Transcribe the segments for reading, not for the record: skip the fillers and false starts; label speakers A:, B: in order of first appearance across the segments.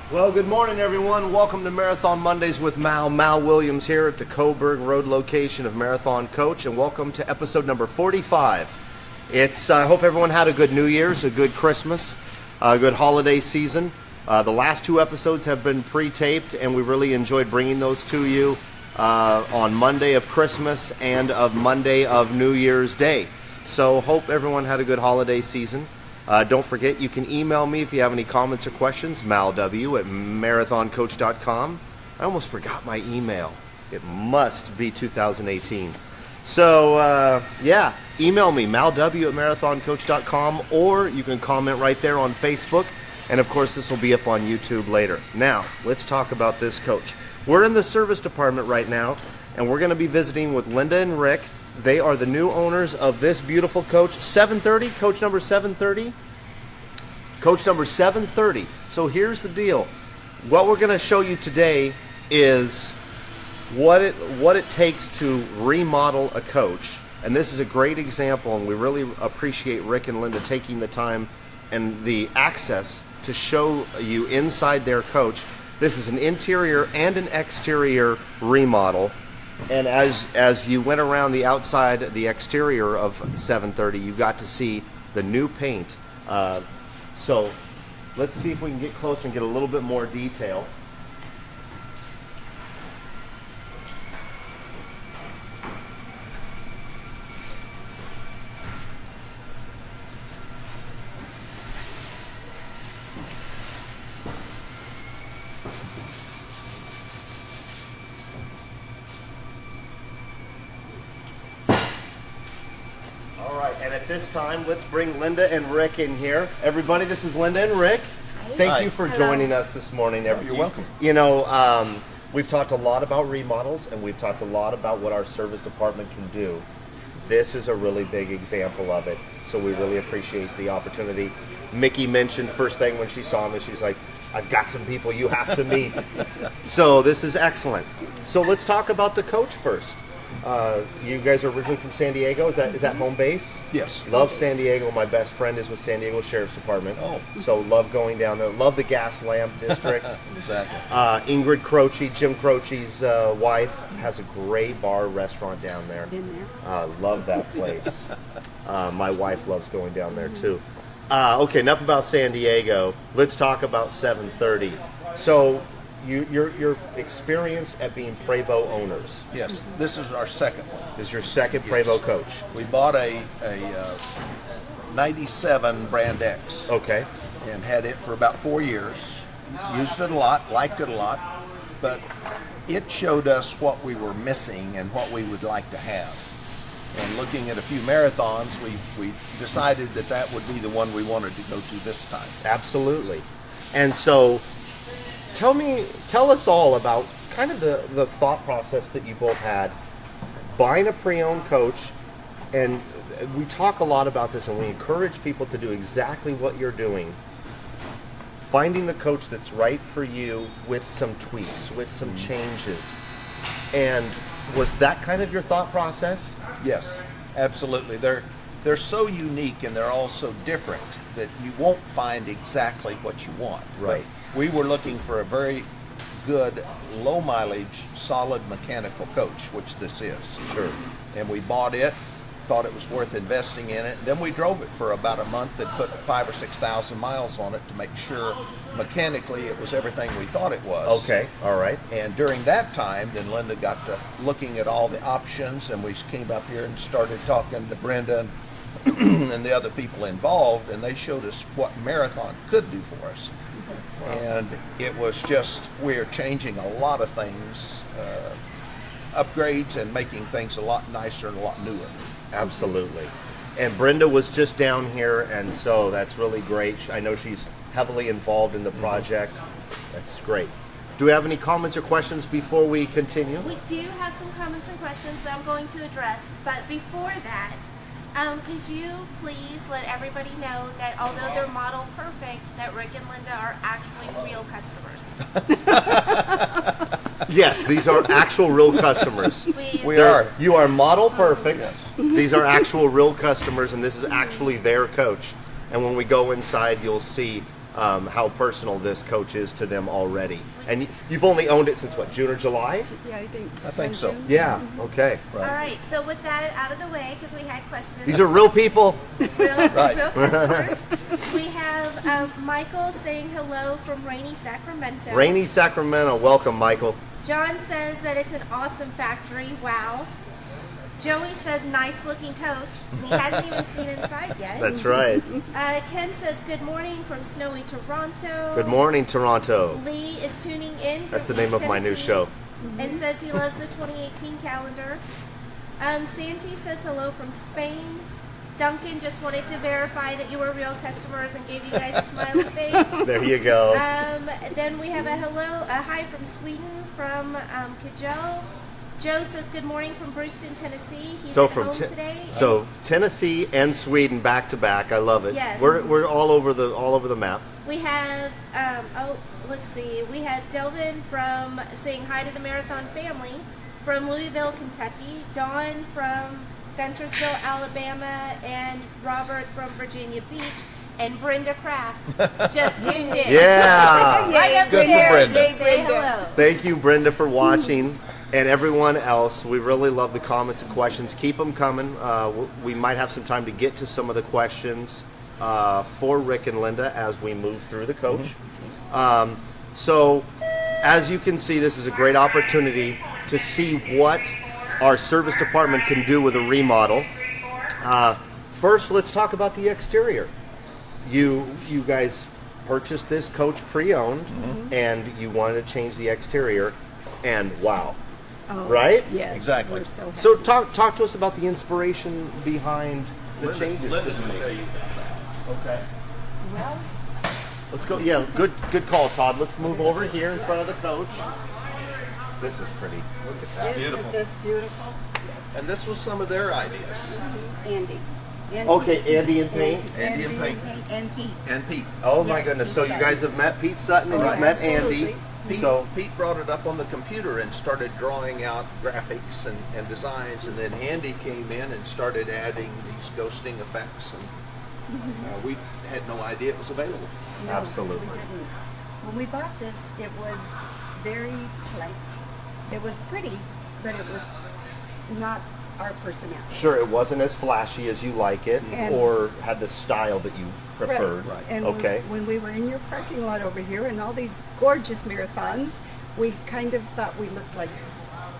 A: Well, good morning, everyone. Welcome to Marathon Mondays with Mal. Mal Williams here at the Coburg Road location of Marathon Coach, and welcome to episode number 45. I hope everyone had a good New Year's, a good Christmas, a good holiday season. The last two episodes have been pre-taped, and we really enjoyed bringing those to you on Monday of Christmas and of Monday of New Year's Day. So hope everyone had a good holiday season. Don't forget, you can email me if you have any comments or questions, malw@marathoncoach.com. I almost forgot my email. It must be 2018. So, email me, malw@marathoncoach.com, or you can comment right there on Facebook. And, of course, this will be up on YouTube later. Now, let's talk about this coach. We're in the service department right now, and we're going to be visiting with Linda and Rick. They are the new owners of this beautiful coach, 730, coach number 730. Coach number 730. So here's the deal. What we're going to show you today is what it takes to remodel a coach. And this is a great example, and we really appreciate Rick and Linda taking the time and the access to show you inside their coach. This is an interior and an exterior remodel. And as you went around the outside, the exterior of 730, you got to see the new paint. So let's see if we can get closer and get a little bit more detail. And at this time, let's bring Linda and Rick in here. Everybody, this is Linda and Rick. Thank you for joining us this morning.
B: You're welcome.
A: You know, we've talked a lot about remodels, and we've talked a lot about what our service department can do. This is a really big example of it, so we really appreciate the opportunity. Mickey mentioned first thing when she saw me, she's like, I've got some people you have to meet. So this is excellent. So let's talk about the coach first. You guys are originally from San Diego. Is that home base?
B: Yes.
A: Love San Diego. My best friend is with San Diego Sheriff's Department.
B: Oh.
A: So love going down there. Love the gas lamp district.
B: Exactly.
A: Ingrid Croce, Jim Croce's wife, has a great bar restaurant down there.
C: Been there.
A: Love that place. My wife loves going down there too. Okay, enough about San Diego. Let's talk about 730. So your experience at being Prevost owners.
B: Yes, this is our second one.
A: This is your second Prevost coach.
B: We bought a 97 Brand X.
A: Okay.
B: And had it for about 4 years. Used it a lot, liked it a lot, but it showed us what we were missing and what we would like to have. And looking at a few marathons, we decided that would be the one we wanted to go to this time.
A: Absolutely. And so tell us all about kind of the thought process that you both had buying a pre-owned coach. And we talk a lot about this, and we encourage people to do exactly what you're doing. Finding the coach that's right for you with some tweaks, with some changes. And was that kind of your thought process?
B: Yes, absolutely. They're so unique and they're all so different that you won't find exactly what you want.
A: Right.
B: But we were looking for a very good, low mileage, solid mechanical coach, which this is.
A: Sure.
B: And we bought it, thought it was worth investing in it. Then we drove it for about a month and put 5,000 or 6,000 miles on it to make sure mechanically it was everything we thought it was.
A: Okay, all right.
B: And during that time, then Linda got to looking at all the options, and we came up here and started talking to Brenda and the other people involved, and they showed us what Marathon could do for us. And it was just, we're changing a lot of things, upgrades, and making things a lot nicer and a lot newer.
A: Absolutely. And Brenda was just down here, and so that's really great. I know she's heavily involved in the project. That's great. Do we have any comments or questions before we continue?
C: We do have some comments and questions that I'm going to address, but before that, could you please let everybody know that although they're model perfect, that Rick and Linda are actually real customers?
A: Yes, these are actual real customers.
B: We are.
A: You are model perfect.
B: Yes.
A: These are actual real customers, and this is actually their coach. And when we go inside, you'll see how personal this coach is to them already. And you've only owned it since what, June or July?
D: Yeah, I
B: think so.
D: June.
A: Yeah, okay.
C: All right, so with that out of the way, because we had questions.
A: These are real people.
C: real
B: Right.
C: customers. We have Michael saying hello from rainy Sacramento.
A: Rainy Sacramento. Welcome, Michael.
C: John says that it's an awesome factory. Wow. Joey says, nice looking coach. He hasn't even seen inside yet.
A: That's right.
C: Ken says, good morning from snowy Toronto.
A: Good morning, Toronto.
C: Lee is tuning in from
A: That's the name
C: East
A: of my new
C: Tennessee
A: show.
C: and says he loves the 2018 calendar. Santi says hello from Spain. Duncan just wanted to verify that you were real customers and gave you guys a smiley face.
A: There you go.
C: Then we have a hi from Sweden from Kajel. Joe says good morning from Brewston, Tennessee. He's at home today.
A: So Tennessee and Sweden back to back. I love it.
C: Yes.
A: We're all over the map.
C: We have let's see. We have Delvin from saying hi to the Marathon family from Louisville, Kentucky. Dawn from Guntersville, Alabama, and Robert from Virginia Beach. And Brenda Kraft just tuned in.
A: Yeah.
C: Right up
B: Good for
C: there.
B: Brenda.
C: Say hello.
A: Thank you, Brenda, for watching. And everyone else, we really love the comments and questions. Keep them coming. We might have some time to get to some of the questions for Rick and Linda as we move through the coach. So, as you can see, this is a great opportunity to see what our service department can do with a remodel. First, let's talk about the exterior. You guys purchased this coach pre-owned, and you wanted to change the exterior, and wow.
D: Oh,
A: Right?
D: Yes.
B: Exactly.
D: We're so happy.
A: So talk to us about the inspiration behind the changes.
B: Linda
A: that you
B: can
A: made.
B: tell you.
A: Okay.
D: Well,
A: Let's go. Yeah, good call, Todd. Let's move over here in front of the coach. This is pretty. Look at that.
B: Beautiful.
D: Isn't this beautiful? Yes.
B: And this was some of their ideas.
D: Andy.
A: Okay, Andy and Paint.
B: Andy and Paint.
D: And Pete.
B: And Pete.
A: Oh my
D: Yes,
A: goodness. So
D: Pete
A: you guys have met Pete Sutton and
D: Oh,
A: you've met
D: absolutely.
A: Andy.
B: Pete brought it up on the computer and started drawing out graphics and designs, and then Andy came in and started adding these ghosting effects, and we had no idea it was available.
D: No,
A: Absolutely.
D: we didn't. When we bought this, it was very plain. It was pretty, but it was not our personality.
A: Sure, it wasn't as flashy as you like it,
D: And-
A: or had the style that you preferred.
B: Right.
D: And
A: Okay.
D: when we were in your parking lot over here and all these gorgeous marathons, we kind of thought we looked like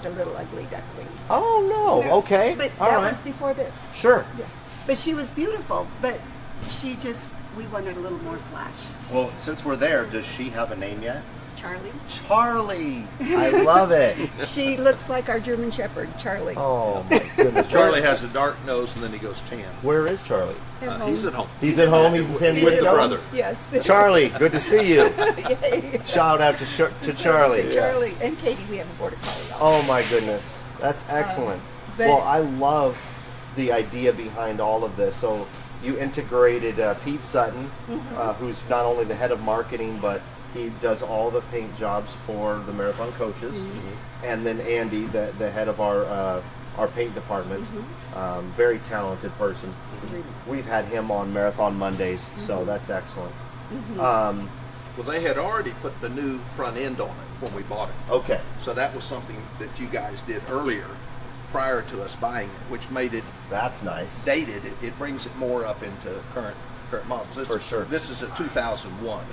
D: the little ugly duckling.
A: Oh no. Okay.
D: But
A: All
D: that
A: right.
D: was before this.
A: Sure.
D: Yes. But she was beautiful, but we wanted a little more flash.
A: Well, since we're there, does she have a name yet?
D: Charlie.
A: Charlie. I love it.
D: She looks like our German Shepherd, Charlie.
A: Oh my goodness.
B: Charlie has a dark nose, and then he goes tan.
A: Where is Charlie?
D: At
B: He's
D: home.
B: at home.
A: He's at home. He's in San
B: with the
A: Diego?
B: brother.
D: Yes.
A: Charlie, good to see you.
D: Yay.
A: Shout out to Charlie.
D: To Charlie. And Katie, we have a border collie also.
A: Oh my goodness, that's excellent.
D: but-
A: Well, I love the idea behind all of this. So you integrated Pete Sutton, who's not only the head of marketing, but he does all the paint jobs for the marathon coaches, and then Andy, the head of our paint department, very talented person.
D: Sweet.
A: We've had him on Marathon Mondays, so that's excellent.
B: Well, they had already put the new front end on it when we bought it.
A: Okay.
B: So that was something that you guys did earlier prior to us buying it, which made it
A: That's nice.
B: dated. It brings it more up into current models.
A: For sure.
B: This is a 2001,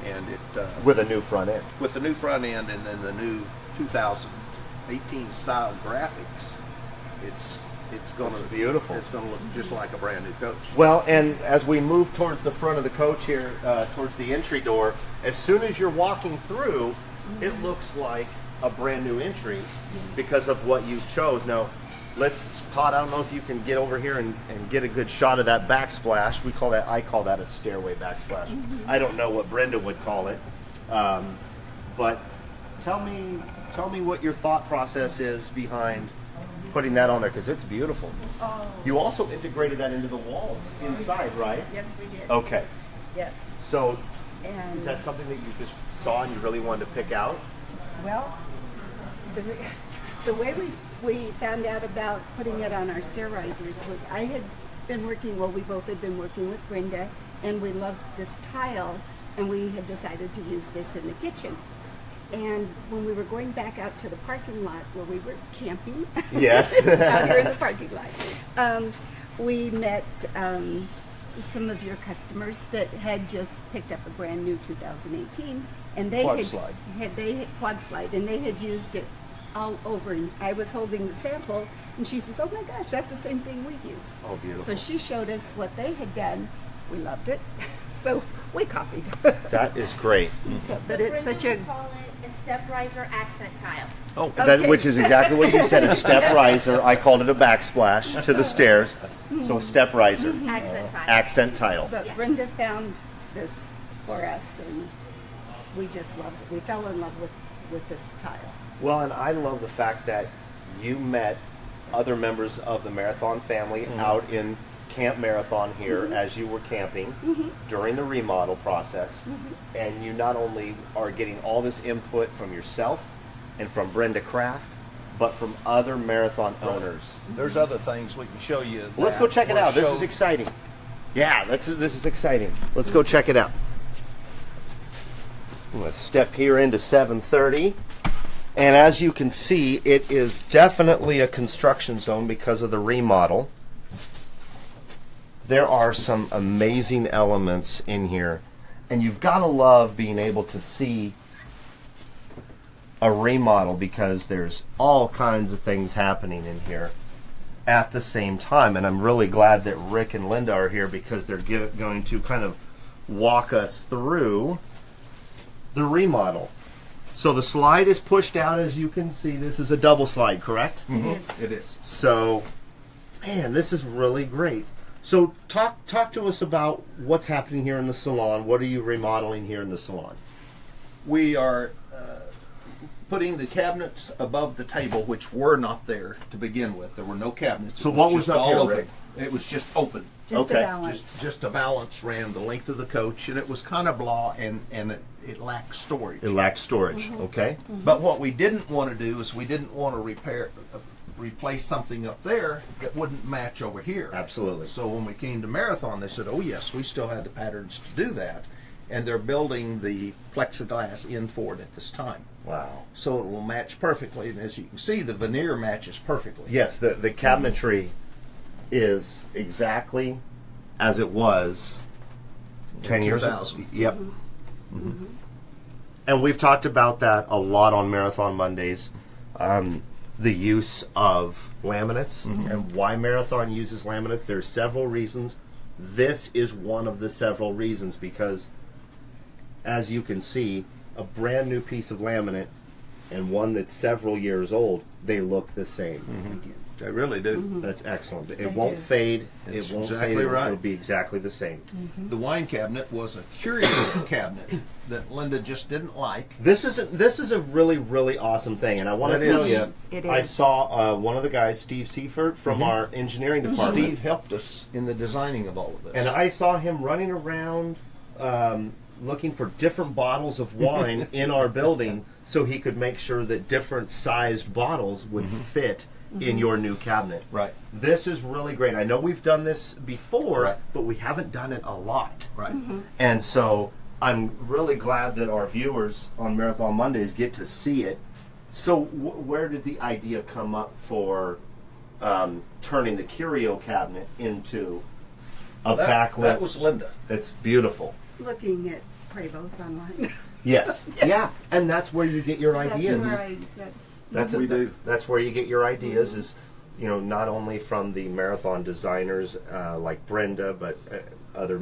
B: and it
A: With a new front end.
B: with the new front end and then the new 2018 style graphics. It's going
A: It's
B: to
A: beautiful.
B: It's going to look just like a brand new coach.
A: Well, and as we move towards the front of the coach here, towards the entry door, as soon as you're walking through, it looks like a brand new entry because of what you chose. Now, Todd, I don't know if you can get over here and get a good shot of that backsplash. I call that a stairway backsplash. I don't know what Brenda would call it. But tell me what your thought process is behind putting that on there, because it's beautiful.
D: Oh.
A: You also integrated that into the walls inside, right?
D: Yes, we did.
A: Okay.
D: Yes.
A: So
D: And
A: is that something that you just saw and you really wanted to pick out?
D: well, the way we found out about putting it on our stair risers was we both had been working with Brenda, and we loved this tile, and we had decided to use this in the kitchen. And when we were going back out to the parking lot where we were camping,
A: Yes.
D: out here in the parking lot, we met some of your customers that had just picked up a brand new 2018, and they
B: Quad
D: had
B: slide.
D: quad slide, and they had used it all over. And I was holding the sample, and she says, "Oh my gosh, that's the same thing we've used."
A: Oh, beautiful.
D: So she showed us what they had done. We loved it, so we copied.
A: That is great.
D: But it's such a
C: we call it a step riser accent tile.
B: Oh,
D: Okay.
A: Which is exactly what you said, a step riser. I called it a backsplash to the stairs. So step riser,
C: Accent tile.
A: accent tile.
D: But
C: Yes.
D: Brenda found this for us, and we just loved it. We fell in love with this tile.
A: Well, and I love the fact that you met other members of the Marathon family out in Camp Marathon here as you were camping during the remodel process. And you not only are getting all this input from yourself and from Brenda Kraft, but from other marathon owners.
B: there's other things we can show you.
A: Well, let's go check it out. This is exciting. Yeah, this is exciting. Let's go check it out. Let's step here into 730. And as you can see, it is definitely a construction zone because of the remodel. There are some amazing elements in here. And you've got to love being able to see a remodel because there's all kinds of things happening in here at the same time. And I'm really glad that Rick and Linda are here because they're going to kind of walk us through the remodel. So the slide is pushed out, as you can see. This is a double slide, correct?
D: Yes.
B: It is.
A: So, man, this is really great. So talk to us about what's happening here in the salon. What are you remodeling here in the salon?
B: We are putting the cabinets above the table, which were not there to begin with. There were no cabinets.
A: So
B: It
A: what was
B: just
A: up here,
B: all open.
A: Rick?
B: It was just open.
D: Just
A: Okay.
D: a balance.
B: Just a valance ran the length of the coach, and it was kind of blah, and it lacked storage.
A: It lacked storage, okay?
B: But what we didn't want to do is we didn't want to replace something up there that wouldn't match over here.
A: Absolutely.
B: So when we came to Marathon, they said, "Oh yes, we still had the patterns to do that," and they're building the plexiglass in for it at this time.
A: Wow.
B: So it will match perfectly, and as you can see, the veneer matches perfectly.
A: Yes, the cabinetry is exactly as it was 10 years ago.
B: 2000.
A: Yep. And we've talked about that a lot on Marathon Mondays. The use of laminates and why Marathon uses laminates. There's several reasons. This is one of the several reasons because, as you can see, a brand new piece of laminate and one that's several years old, they look the same.
B: They really do.
A: That's excellent. It
D: They
A: won't
D: do.
A: fade.
B: It's
A: It won't
B: exactly
A: fade.
B: right.
A: It'll be exactly the same.
B: The wine cabinet was a curio cabinet that Linda just didn't like.
A: This is a really, really awesome thing, and I want
B: It
A: to tell
B: is.
A: you,
D: It
A: I
D: is.
A: saw one of the guys, Steve Seifert, from our engineering department,
B: Steve helped us in the designing of all of this.
A: and I saw him running around looking for different bottles of wine in our building, so he could make sure that different sized bottles would fit in your new cabinet.
B: Right.
A: This is really great. I know we've done this before,
B: Right.
A: but we haven't done it a lot.
B: Right.
A: And so I'm really glad that our viewers on Marathon Mondays get to see it So where did the idea come up for turning the curio cabinet into a backlit?
B: That was Linda.
A: It's beautiful.
D: Looking at Prevost online.
A: Yes. Yeah, and that's where you get your ideas.
D: That's
B: We do.
A: That's where you get your ideas. Is not only from the marathon designers like Brenda, but other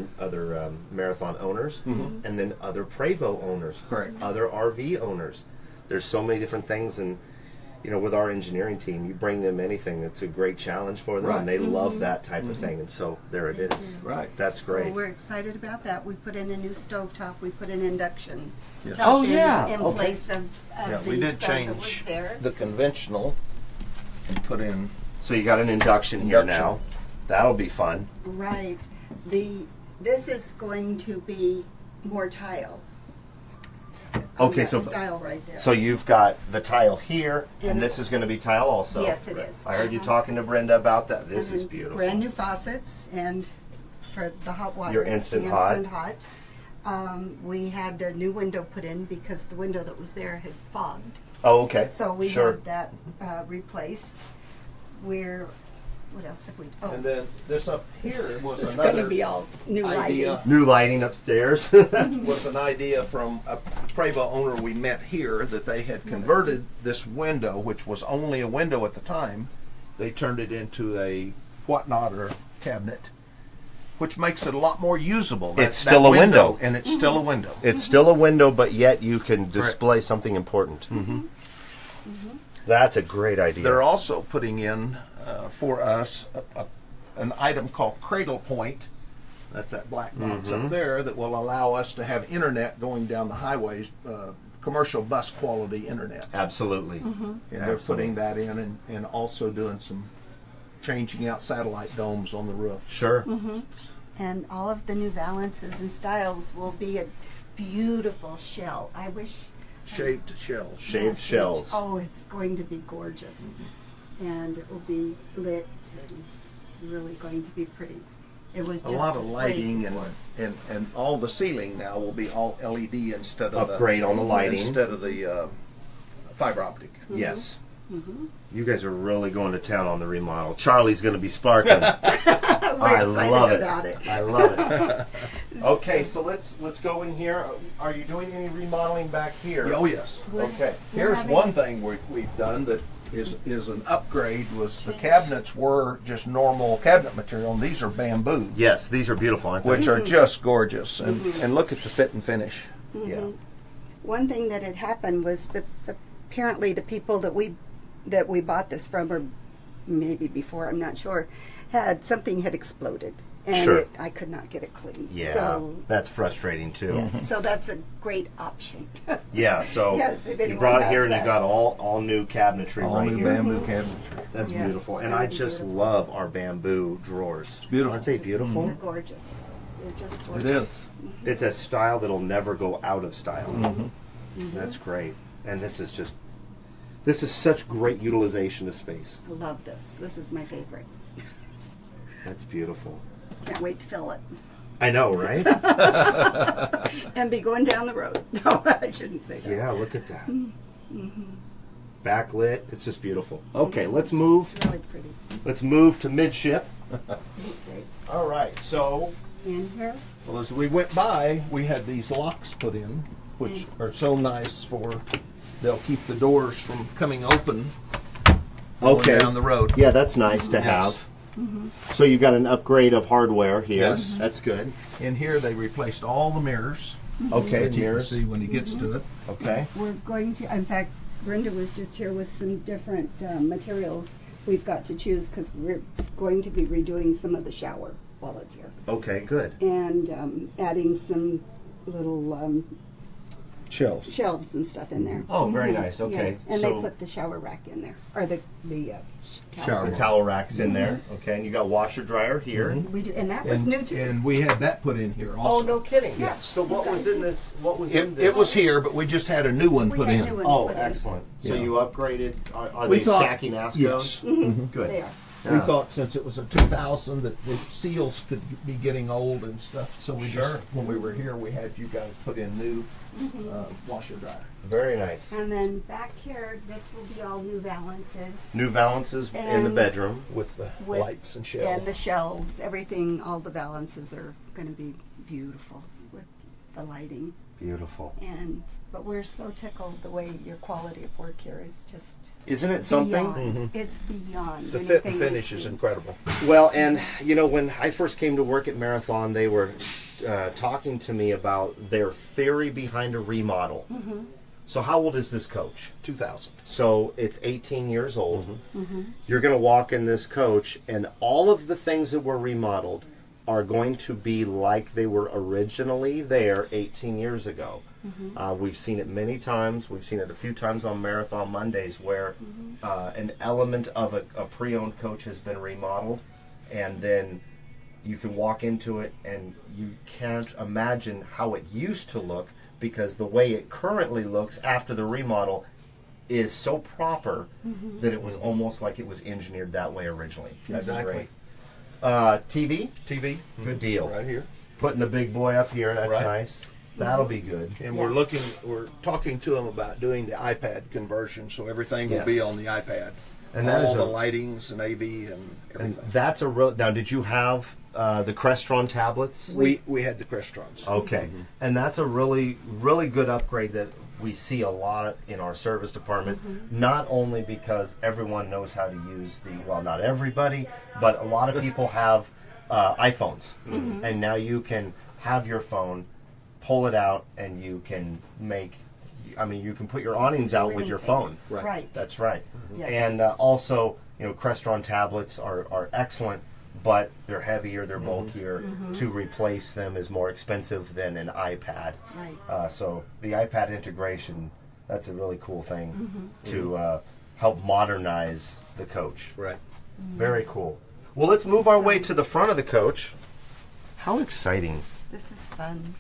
A: marathon owners, and then other Prevo owners,
B: Correct.
A: other RV owners. There's so many different things, and with our engineering team, you bring them anything. It's a great challenge for them,
B: Right.
A: and they love that type of thing. And so there it is.
B: Right.
A: That's great.
D: So we're excited about that. We put in a new stovetop. We put an induction
B: Yes.
D: top
A: Oh,
D: in,
A: yeah.
D: in
A: Okay.
D: place of
B: Yeah,
D: the
B: we did
D: stuff that was
B: change
D: there.
B: the conventional and put in.
A: So you got an induction here
B: Induction.
A: now. That'll be fun.
D: Right. This is going to be more tile. on
A: Okay,
D: that
A: so
D: style right there.
A: So you've got the tile here, and
D: And
A: this is going to be tile also.
D: Yes, it is.
A: I heard you talking to Brenda about that. This
D: And
A: is
D: then
A: beautiful.
D: Brand new faucets and for the hot water.
A: Your Instant
D: the
A: Hot.
D: Instant hot. We had a new window put in because the window that was there had fogged.
A: Oh, okay.
D: So we
A: sure.
D: had that replaced. What else have we? Oh,
B: And then this up here was
D: it's going to
B: another
D: be all new
B: idea.
D: lighting.
A: New lighting upstairs.
B: Was an idea from a Prevo owner we met here that they had converted this window, which was only a window at the time. They turned it into a whatnot or cabinet, which makes it a lot more usable.
A: It's still a window.
B: and it's still a window.
A: It's still a window, but yet you can display something important. That's a great idea.
B: They're also putting in for us an item called Cradle Point. That's that black box up there that will allow us to have internet going down the highways, commercial bus quality internet.
A: Absolutely.
B: And they're putting that in and also doing some changing out satellite domes on the roof.
A: Sure.
D: And all of the new valances and styles will be a beautiful shell. I wish.
B: Shaved shells.
A: Shaved shells.
D: Oh, it's going to be gorgeous. And it will be lit and it's really going to be pretty. It was
B: A
D: just
B: lot of
D: displayed
B: lighting
D: before.
B: and all the ceiling now will be all LED instead of
A: Upgrade on the lighting.
B: instead of the fiber optic.
A: Yes. You guys are really going to town on the remodel. Charlie's going to be sparking.
D: We're
A: I
D: excited
A: love it.
D: about it.
A: I love it. Okay, so let's go in here. Are you doing any remodeling back here?
B: Oh yes.
A: Okay.
B: Here's
D: having-
B: one thing we've done that is an upgrade. Was the cabinets were just normal cabinet material, and these are bamboo,
A: Yes, these are beautiful, aren't they?
B: which are just gorgeous. And look at the fit and finish.
A: Yeah.
D: One thing that had happened was apparently the people that we bought this from, or maybe before, I'm not sure, something had exploded, and
A: Sure.
D: I could not get it clean.
A: Yeah,
D: So,
A: that's frustrating too.
D: yes, so that's a great option.
A: Yeah, so
D: Yes, if
A: you
D: anyone
A: brought it
D: has
A: here and you
D: that.
A: got all new cabinetry
B: All
A: right
B: new
A: here.
B: bamboo cabinetry.
A: That's
D: Yes,
A: beautiful,
D: it's
A: and
D: gonna
A: I
D: be
A: just
D: beautiful.
A: love our bamboo drawers.
B: beautiful.
A: Aren't they beautiful?
D: They're gorgeous. They're just gorgeous.
B: It is.
A: It's a style that'll never go out of style. That's great, and this is such great utilization of space.
D: I love this. This is my favorite.
A: That's beautiful.
D: Can't wait to fill it
A: I know, right?
D: and be going down the road. No, I shouldn't say that.
A: Yeah, look at that. Backlit, it's just beautiful. Okay, let's move.
D: It's really pretty.
A: Let's move to midship.
D: Okay.
A: All right, so
D: In here.
B: Well, as we went by, we had these locks put in, which are so nice they'll keep the doors from coming open going down the road.
A: Yeah, that's nice to have. So you've got an upgrade of hardware here.
B: Yes.
A: That's good.
B: In here, they replaced all the mirrors.
A: Okay,
B: That you can
A: mirrors.
B: see when he gets to it.
A: Okay.
D: We're going to, in fact, Brenda was just here with some different materials we've got to choose because we're going to be redoing some of the shower while it's here.
A: Okay, good.
D: And adding some little
B: Shelves.
D: shelves and stuff in there.
A: Oh, very nice. Okay.
D: Yeah. And
A: so
D: they put the shower rack in there, or the towel
B: Shower
A: the
D: rack.
A: towel racks in there. Okay, and you got washer dryer here.
D: We do, and that was new too.
B: And we had that put in here
A: Oh,
B: also.
A: no kidding.
D: Yes.
A: So what was in this? What was in this?
B: It was here, but we just had a new one
D: We
B: put
D: had
B: in.
D: new ones
A: Oh,
D: put in.
A: excellent. So
B: Yeah.
A: you upgraded. Are
B: We
A: they
B: thought-
A: stacking ASCOs?
B: Yes.
A: Good.
D: They are.
B: We thought since it was a 2000 that the seals could be getting old and stuff. So we just, when we were here, we had you guys put in new washer dryer.
A: Very nice.
D: And then back here, this will be all new valances.
A: New valances in the
D: And-
A: bedroom.
B: With the
D: With-
B: lights and shells.
D: And the shells, everything, all the valances are going to be beautiful with the lighting.
A: Beautiful.
D: But we're so tickled the way your quality of work here is just
A: Isn't it something?
D: beyond. It's beyond.
B: The fit and
D: anything
B: finish
D: we've
B: is
D: seen.
B: incredible.
A: Well, and you know, when I first came to work at Marathon, they were talking to me about their theory behind a remodel. So how old is this coach?
B: 2000.
A: So it's 18 years old. You're going to walk in this coach, and all of the things that were remodeled are going to be like they were originally there 18 years ago. We've seen it many times. We've seen it a few times on Marathon Mondays where an element of a pre-owned coach has been remodeled, and then you can walk into it and you can't imagine how it used to look, because the way it currently looks after the remodel is so proper that it was almost like it was engineered that way originally. That's
B: Exactly.
A: great. TV,
B: TV.
A: good deal.
B: Right here.
A: Putting the big boy up here, that's
B: Right.
A: nice. That'll be good.
B: And
D: Yes.
B: we're talking to them about doing the iPad conversion, so everything will be
A: Yes.
B: on the iPad.
A: And that
B: all
A: is
B: the
A: a-
B: lightings and AV and
A: And
B: everything.
A: that's a real. Now, did you have the Crestron tablets?
B: We had the Crestrons.
A: Okay, and that's a really good upgrade that we see a lot in our service department. Not only because everyone knows how to use not everybody, but a lot of people have iPhones, and now you can have your phone, pull it out, and you can make. I mean, you can put your awnings out with your phone.
D: Right.
A: That's right.
D: Yes.
A: And also, Crestron tablets are excellent, but they're heavier, they're bulkier. To replace them is more expensive than an iPad.
D: Right.
A: So the iPad integration, that's a really cool thing to help modernize the coach.
B: Right.
A: Very cool. Well, let's move our way to the front of the coach. How exciting.
D: This is fun.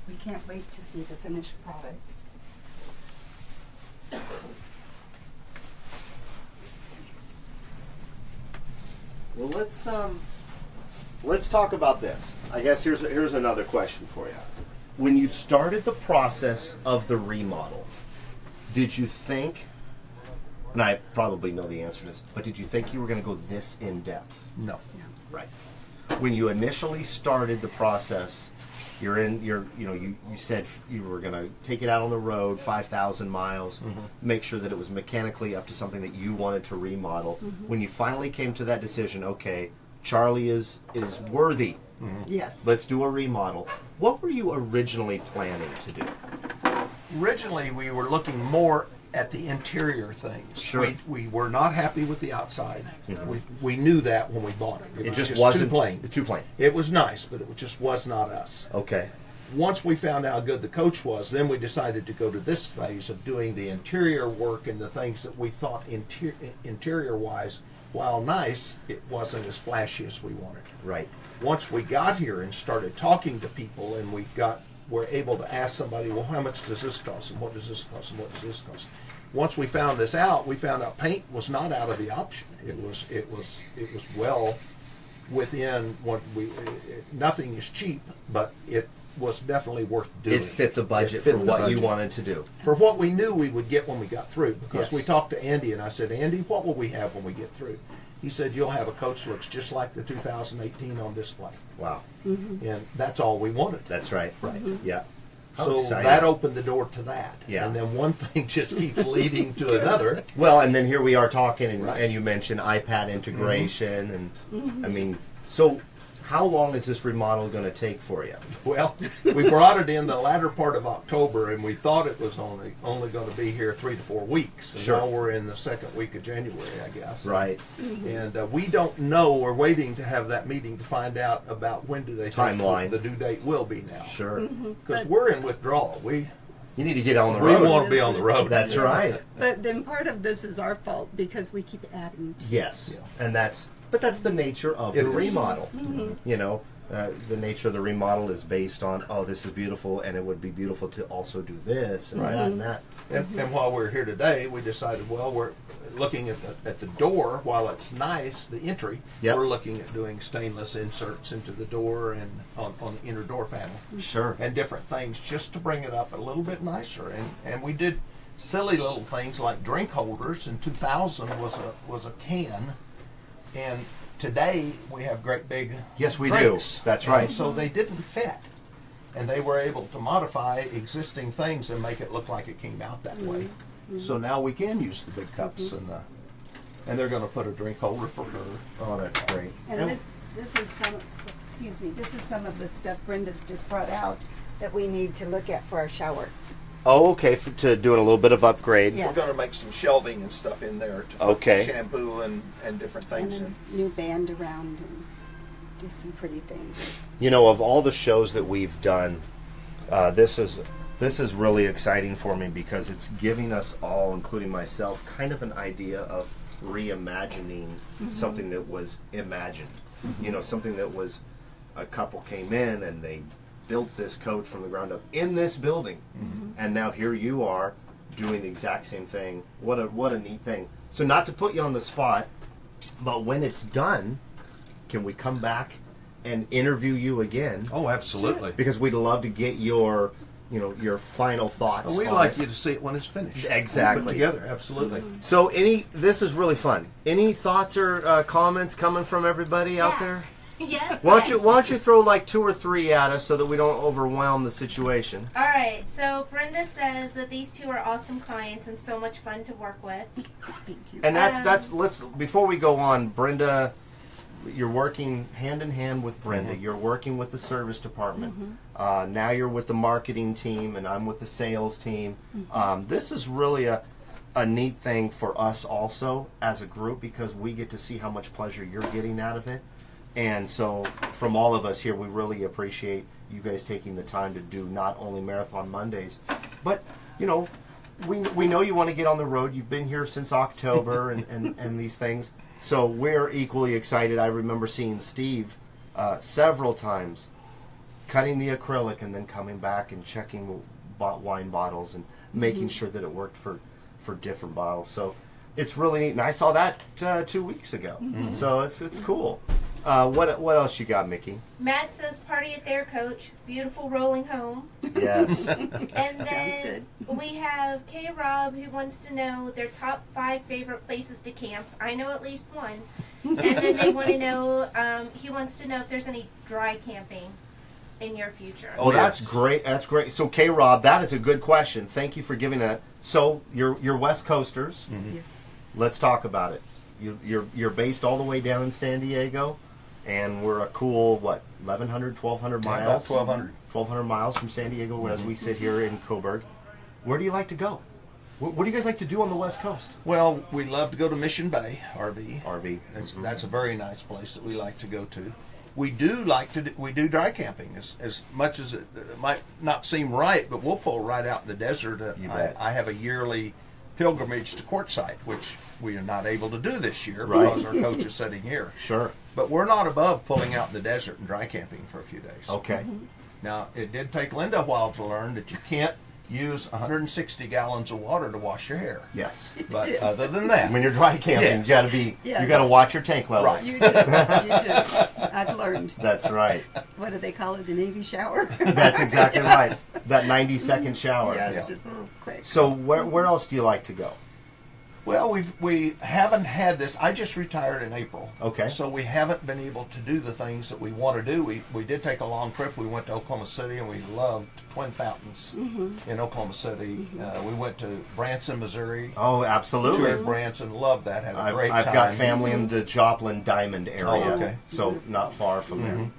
D: We can't wait to see the finished product.
A: Well, let's talk about this. I guess here's another question for you. When you started the process of the remodel, did you think, and I probably know the answer to this, but did you think you were going to go this in depth?
B: No.
A: Right. When you initially started the process, you said you were going to take it out on the road 5,000 miles, make sure that it was mechanically up to something that you wanted to remodel. When you finally came to that decision, okay, Charlie is worthy.
D: Yes.
A: Let's do a remodel. What were you originally planning to do?
B: Originally, we were looking more at the interior things.
A: Sure.
B: We were not happy with the outside. We knew that when we bought it.
A: It just
B: was
A: wasn't
B: too plain.
A: Too plain.
B: It was nice, but it just was not us.
A: Okay.
B: Once we found out how good the coach was, then we decided to go to this phase of doing the interior work and the things that we thought interior-wise, while nice, it wasn't as flashy as we wanted.
A: Right.
B: Once we got here and started talking to people and were able to ask somebody, well, how much does this cost, and what does this cost, and what does this cost? Once we found this out, we found out paint was not out of the option. It was well within what nothing is cheap, but it was definitely worth doing.
A: It fit the budget
B: It fit
A: for
B: the
A: what you
B: budget.
A: wanted to do.
B: For what we knew we would get when we got through, because
A: Yes.
B: we talked to Andy and I said, Andy, what will we have when we get through? He said, you'll have a coach that looks just like the 2018 on display.
A: Wow.
B: And that's all we wanted.
A: That's right.
B: Right.
A: Yeah. How
B: So
A: exciting.
B: that opened the door to that.
A: Yeah.
B: And then one thing just keeps leading to another.
A: Well, and then here we are talking, and,
B: Right.
A: and you mentioned iPad integration, and I mean, so how long is this remodel going to take for you?
B: Well, we brought it in the latter part of October, and we thought it was only going to be here 3 to 4 weeks. And
A: Sure.
B: now we're in the second week of January, I guess.
A: Right.
B: And we don't know. We're waiting to have that meeting to find out about when do they think
A: Timeline.
B: the due date will be now.
A: Sure.
B: Because we're in withdrawal. We
A: You need to get on the
B: we
A: road.
B: want to be on the road.
A: That's right.
D: But then part of this is our fault because we keep adding to
A: Yes.
B: Yeah.
A: And that's the nature of
B: It
A: the
B: is.
A: remodel. You know, the nature of the remodel is based on, oh, this is beautiful, and it would be beautiful to also do this and that and that.
B: And while we're here today, we decided, well, we're looking at the door. While it's nice, the entry,
A: Yep.
B: we're looking at doing stainless inserts into the door and on the inner door panel.
A: Sure.
B: And different things just to bring it up a little bit nicer. And we did silly little things like drink holders. In 2000 was a can, and today we have great big
A: Yes, we
B: drinks.
A: do. That's
B: And
A: right.
B: so they didn't fit, and they were able to modify existing things and make it look like it came out that way. So now we can use the big cups, and they're going to put a drink holder for her.
A: Oh, that's great.
D: And this is some, excuse me, this is some of the stuff Brenda's just brought out that we need to look at for our shower.
A: Oh, okay, to doing a little bit of upgrade.
D: Yeah.
B: We're going to make some shelving and stuff in there to put
A: Okay.
B: shampoo and different
D: And
B: things in.
D: a new band around and do some pretty things.
A: You know, of all the shows that we've done, this is really exciting for me because it's giving us all, including myself, kind of an idea of reimagining something that was imagined. You know, something that was a couple came in and they built this coach from the ground up in this building, and now here you are doing the exact same thing. What a neat thing. So, not to put you on the spot, but when it's done, can we come back and interview you again?
B: Oh, absolutely.
A: Because we'd love to get your final thoughts.
B: We'd
A: on
B: like
A: it.
B: you to see it when it's finished.
A: Exactly.
B: Put together, absolutely.
A: So, this is really fun. Any thoughts or comments coming from everybody out there?
C: Yes.
A: Why don't you throw like 2 or 3 at us so that we don't overwhelm the situation?
C: All right. So Brenda says that these two are awesome clients and so much fun to work with.
D: Thank you.
A: And let's before we go on, Brenda, you're working hand in hand with Brenda. You're working with the service department. Now you're with the marketing team, and I'm with the sales team. This is really a neat thing for us also as a group because we get to see how much pleasure you're getting out of it. And so from all of us here, we really appreciate you guys taking the time to do not only Marathon Mondays, but, we know you want to get on the road. You've been here since October and these things. So we're equally excited. I remember seeing Steve several times cutting the acrylic and then coming back and checking wine bottles and making sure that it worked for different bottles. So it's really neat. And I saw that 2 weeks ago. So it's cool. What else you got, Mickey?
C: Matt says party at their coach. Beautiful rolling home.
A: Yes.
C: And then
D: Sounds good.
C: we have K Rob who wants to know their top 5 favorite places to camp. I know at least one. And then they want to know, he wants to know if there's any dry camping in your future.
A: Oh, that's great. That's great. So, K-Rob, that is a good question. Thank you for giving that. So, you're West Coasters.
D: Yes.
A: Let's talk about it. You're based all the way down in San Diego, and we're a cool 1,100, 1,200 miles.
B: About 1,200.
A: 1,200 miles from San Diego as we sit here in Coburg. Where do you like to go? What do you guys like to do on the West Coast?
B: Well, we love to go to Mission Bay, RV.
A: RV.
B: That's a very nice place that we like to go to. We do we do dry camping as much as it might not seem right, but we'll pull right out in the desert.
A: You bet.
B: I have a yearly pilgrimage to Quartzsite, which we are not able to do this year
A: Right.
B: because our coach is sitting here.
A: Sure.
B: But we're not above pulling out in the desert and dry camping for a few days.
A: Okay.
B: Now, it did take Linda a while to learn that you can't use 160 gallons of water to wash your hair.
A: Yes.
B: But other than that,
A: When you're dry camping,
B: Yes.
A: you got to watch your tank levels.
B: Right.
D: You do. You do. I've learned.
A: That's right.
D: What do they call it? A Navy shower?
A: That's exactly right. That 90-second shower.
D: Yeah, it's
B: Yeah.
D: just a little quick.
A: So where else do you like to go?
B: well, we haven't had this. I just retired in April.
A: Okay.
B: So we haven't been able to do the things that we want to do. We did take a long trip. We went to Oklahoma City and we loved Twin Fountains in Oklahoma City. We went to Branson, Missouri.
A: Oh, absolutely.
B: Toured Branson, loved that. Had a great
A: I've
B: time.
A: got family in the Joplin Diamond area,
B: Oh, okay.
A: so not far from there.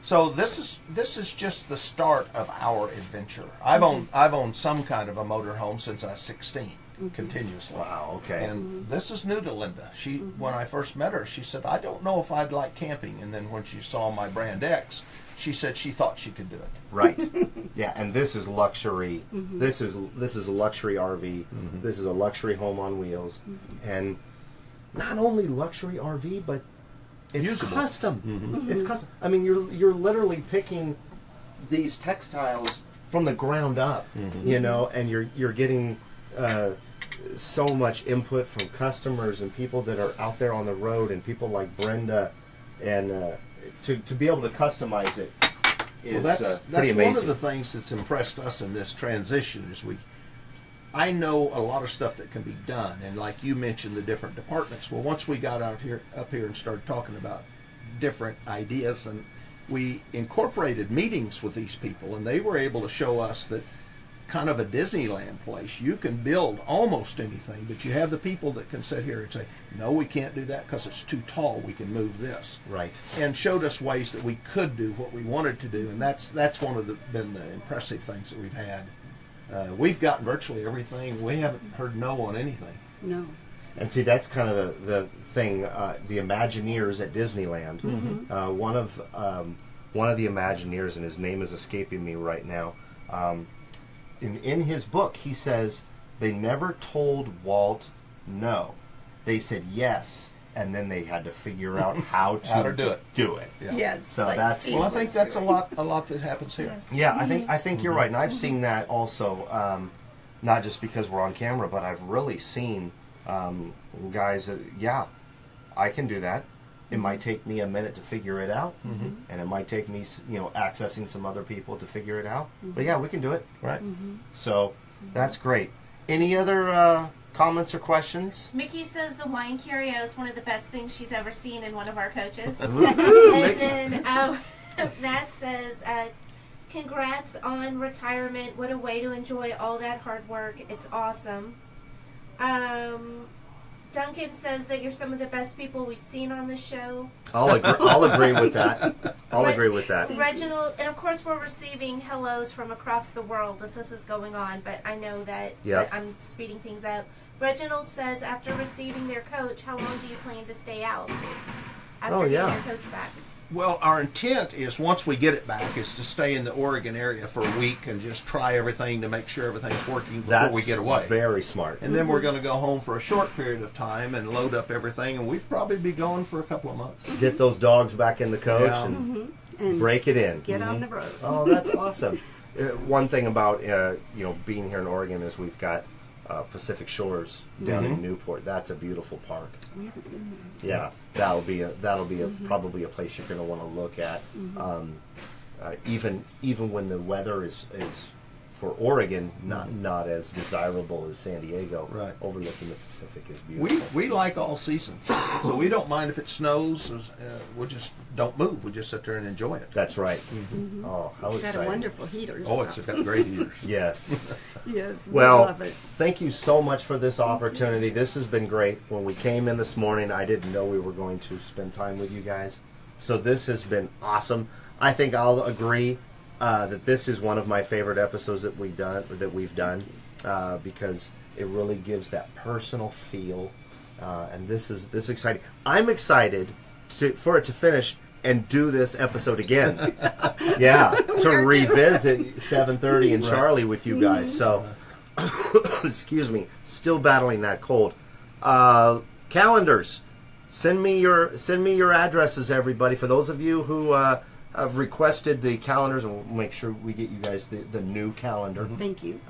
B: So this is just the start of our adventure. I've owned some kind of a motorhome since I was 16, continuously.
A: Wow. Okay.
B: And this is new to Linda. When I first met her, she said, "I don't know if I'd like camping." And then when she saw my Brand X, she said she thought she could do it.
A: Right. Yeah, and this is luxury. This is a luxury RV. This is a luxury home on wheels, and not only luxury RV, but it's
B: usable.
A: custom. It's custom. I mean, you're literally picking these textiles from the ground up, you know, and you're getting so much input from customers and people that are out there on the road, and people like Brenda, and to be able to customize it is
B: that's
A: pretty amazing.
B: one of the things that's impressed us in this transition is I know a lot of stuff that can be done, and like you mentioned, the different departments. Well, once we got up here and started talking about different ideas, and we incorporated meetings with these people, and they were able to show us that kind of a Disneyland place, you can build almost anything, but you have the people that can sit here and say, no, we can't do that because it's too tall, we can move this.
A: Right.
B: And showed us ways that we could do what we wanted to do, and that's one of been the impressive things that we've had. We've gotten virtually everything. We haven't heard no on anything.
D: No.
A: And see, that's kind of the thing. The Imagineers at Disneyland. One of the Imagineers, and his name is escaping me right now. In his book, he says they never told Walt no. They said yes, and then they had to figure out how to do it.
B: Yeah.
D: Yes.
A: So
D: like
A: that's
D: Steve
B: Well, I
D: was
B: think that's a
D: doing.
B: lot that happens here.
D: Yes.
A: Yeah, I think you're right, and I've seen that also. Not just because we're on camera, but I've really seen guys that, yeah, I can do that. It might take me a minute to figure it out, and it might take me, accessing some other people to figure it out. But yeah, we can do it.
B: Right.
A: So that's great. Any other comments or questions?
C: Mickey says the wine curio is one of the best things she's ever seen in one of our coaches.
A: Mickey.
C: And then Matt says, congrats on retirement. What a way to enjoy all that hard work. It's awesome. Duncan says that you're some of the best people we've seen on the show.
A: I'll agree with that. I'll agree with that.
C: Reginald, and of course we're receiving hellos from across the world as this is going on, but I know that I'm speeding things up. Reginald says, after receiving their coach, how long do you plan to stay out after getting your coach back?
B: Well, our intent is, once we get it back, is to stay in the Oregon area for a week and just try everything to make sure everything's working before we get away.
A: Very smart.
B: And then we're going to go home for a short period of time and load up everything, and we'd probably be gone for a couple of months.
A: Get those dogs back in the coach
B: Yeah.
A: and break it in.
D: Get on the road.
A: Oh, that's awesome. One thing about being here in Oregon is we've got Pacific Shores down in Newport. That's a beautiful park.
D: We haven't been there.
A: Yeah, that'll be probably a place you're going to want to look at. Even when the weather is for Oregon not as desirable as San Diego.
B: Right.
A: Overlooking the Pacific is beautiful.
B: We like all seasons, so we don't mind if it snows. We just don't move. We just sit there and enjoy it.
A: That's right. Oh, how
D: It's
A: exciting!
D: got a wonderful heater.
B: Oh, it's got great heaters.
A: Yes.
D: Yes, we
A: Well,
D: love it.
A: thank you so much for this opportunity. This has been great. When we came in this morning, I didn't know we were going to spend time with you guys. So this has been awesome. I think I'll agree that this is one of my favorite episodes that we've done because it really gives that personal feel, and this is exciting. I'm excited for it to finish and do this episode again. Yeah, to revisit 7:30 and Charlie with you guys. So, excuse me, still battling that cold. Calendars, send me your addresses, everybody. For those of you who have requested the calendars, and we'll make sure we get you guys the new calendar.
D: Thank you.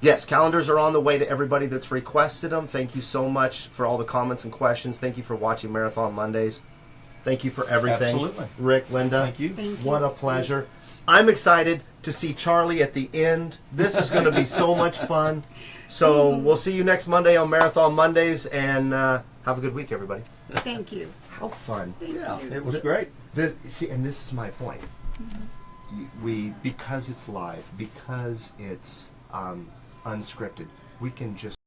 A: Yes, calendars are on the way to everybody that's requested them. Thank you so much for all the comments and questions. Thank you for watching Marathon Mondays. Thank you for everything.
B: Absolutely.
A: Rick, Linda.
B: Thank you.
D: Thank
A: What
D: you
A: a
D: so
A: pleasure.
D: much.
A: I'm excited to see Charlie at the end. This is going to be so much fun. So we'll see you next Monday on Marathon Mondays, and have a good week, everybody.
D: Thank you.
A: How fun.
B: Yeah, it was great.
A: This is my point. Because it's live, because it's unscripted, we can just